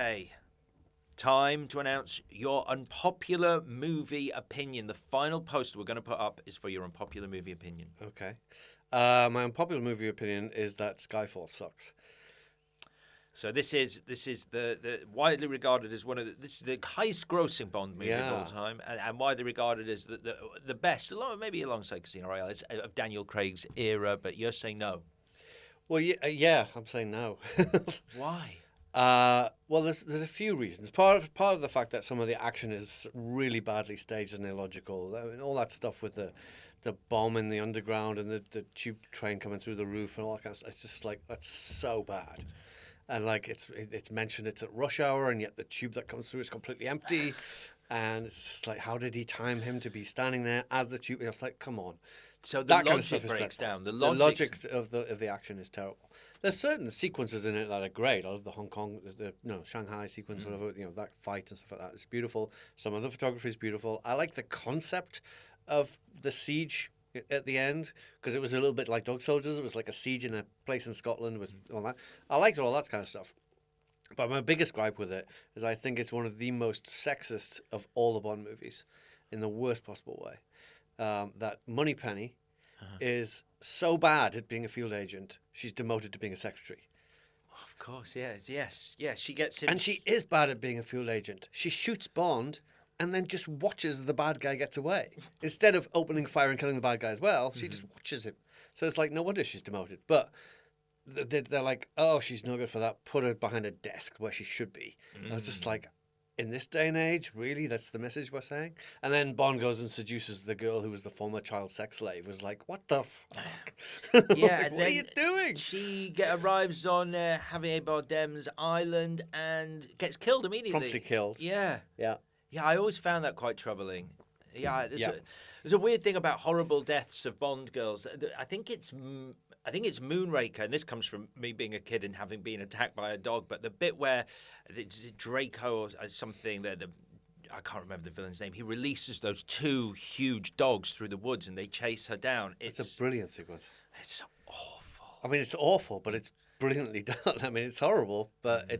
Okay. Time to announce your unpopular movie opinion. The final poster we're going to put up is for your unpopular movie opinion. Okay. My unpopular movie opinion is that Skyfall sucks. So this is the widely regarded as this is the highest grossing Bond movie of all time, and widely regarded as the best, maybe alongside Casino Royale, of Daniel Craig's era. But you're saying no. Well, yeah, I'm saying no. Why? Well, there's a few reasons. Part of the fact that some of the action is really badly staged and illogical. I mean, all that stuff with the bomb in the underground and the tube train coming through the roof and all that kind of stuff. It's just like, that's so bad. And like it's mentioned it's at rush hour, and yet the tube that comes through is completely empty. And it's just like, how did he time him to be standing there as the tube? It's like, come on. So that logic kind of stuff breaks down. The logic of the action is terrible. There's certain sequences in it that are great. I love the Shanghai sequence, whatever, that fight and stuff like that. It's beautiful. Some of the photography is beautiful. I like the concept of the siege at the end, because it was a little bit like Dog Soldiers. It was like a siege in a place in Scotland with all that. I liked all that kind of stuff. But my biggest gripe with it is I think it's one of the most sexist of all the Bond movies, in the worst possible way. That Moneypenny is so bad at being a field agent, she's demoted to being a secretary. Of course, yes. She gets him. And she is bad at being a field agent. She shoots Bond and then just watches the bad guy gets away. Instead of opening fire and killing the bad guy as well, she just watches him. So it's like, no wonder she's demoted. But they're like, oh, she's no good for that. Put her behind a desk where she should be. I was just like, in this day and age, really? That's the message we're saying? And then Bond goes and seduces the girl who was the former child sex slave. It was like, what the fuck? Yeah, like, what are you doing? She arrives on Javier Bardem's island and gets killed immediately. Promptly killed. Yeah. Yeah. Yeah, I always found that quite troubling. Yeah, there's a weird thing about horrible deaths of Bond girls. I think it's Moonraker, and this comes from me being a kid and having been attacked by a dog. But the bit where it's Draco or something, I can't remember the villain's name. He releases those two huge dogs through the woods, and they chase her down. It's a brilliant sequence. It's awful. I mean, it's awful, but it's brilliantly done. I mean, it's horrible, but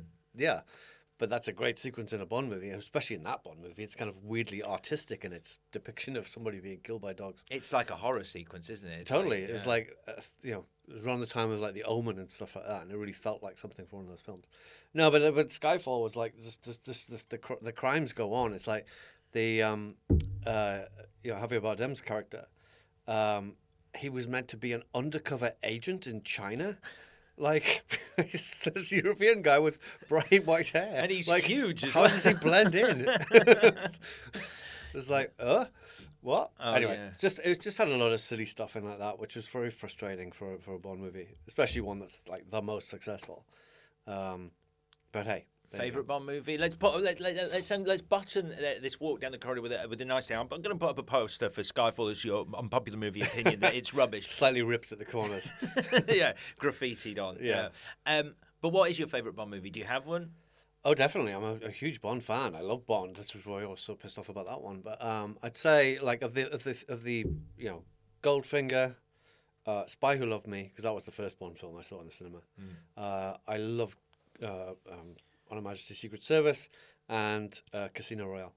But that's a great sequence in a Bond movie, especially in that Bond movie. It's kind of weirdly artistic in its depiction of somebody being killed by dogs. It's like a horror sequence, isn't it? Totally. It was like, it was around the time of like The Omen and stuff like that, and it really felt like something from one of those films. No, but Skyfall was like the crimes go on. It's like the Javier Bardem's character. He was meant to be an undercover agent in China. Like, he's this European guy with bright white hair. And he's like, huge as how well. does he blend in? It's like, what? Oh, anyway, yeah. it just had a lot of silly stuff in like that, which was very frustrating for a Bond movie, especially one that's like the most successful. But hey. Favorite Bond movie? Let's button this walk down the corridor with a nice thing. I'm going to put up a poster for Skyfall as your unpopular movie opinion that it's rubbish. Slightly ripped at the corners. Yeah, graffitied on. Yeah. But what is your favorite Bond movie? Do you have one? Oh, definitely. I'm a huge Bond fan. I love Bond. That's why I was so pissed off about that one. But I'd say like of the Goldfinger, Spy Who Loved Me, because that was the first Bond film I saw in the cinema. I love On Her Majesty's Secret Service and Casino Royale.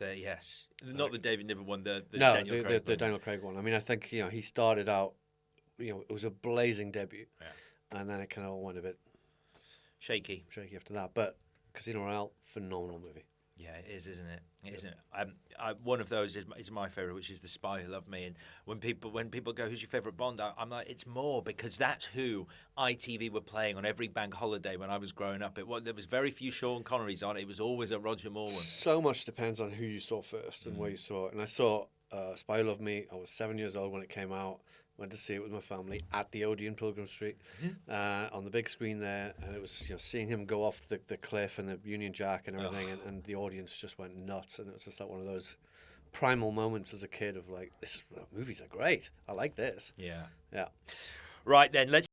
Yes, not the David Niven one. The Daniel Craig one. I mean, I think he started out. It was a blazing debut, and then it kind of all went a bit shaky after that. But Casino Royale, phenomenal movie. Yeah, it is, isn't it? Isn't it? One of those is my favourite, which is The Spy Who Loved Me. And when people go, "Who's your favourite Bond?" I'm like, it's more because that's who ITV were playing on every bank holiday when I was growing up. There was very few Sean Connerys on. It was always a Roger Moore one. So much depends on who you saw first and where you saw it. And I saw Spy Who Loved Me. I was 7 years old when it came out. Went to see it with my family at the ODEON, Pilgrim Street, on the big screen there, and it was seeing him go off the cliff and the Union Jack and everything, and the audience just went nuts, and it was just like one of those primal moments as a kid of like, movies are great. I like this. Yeah. Yeah. Right then, let's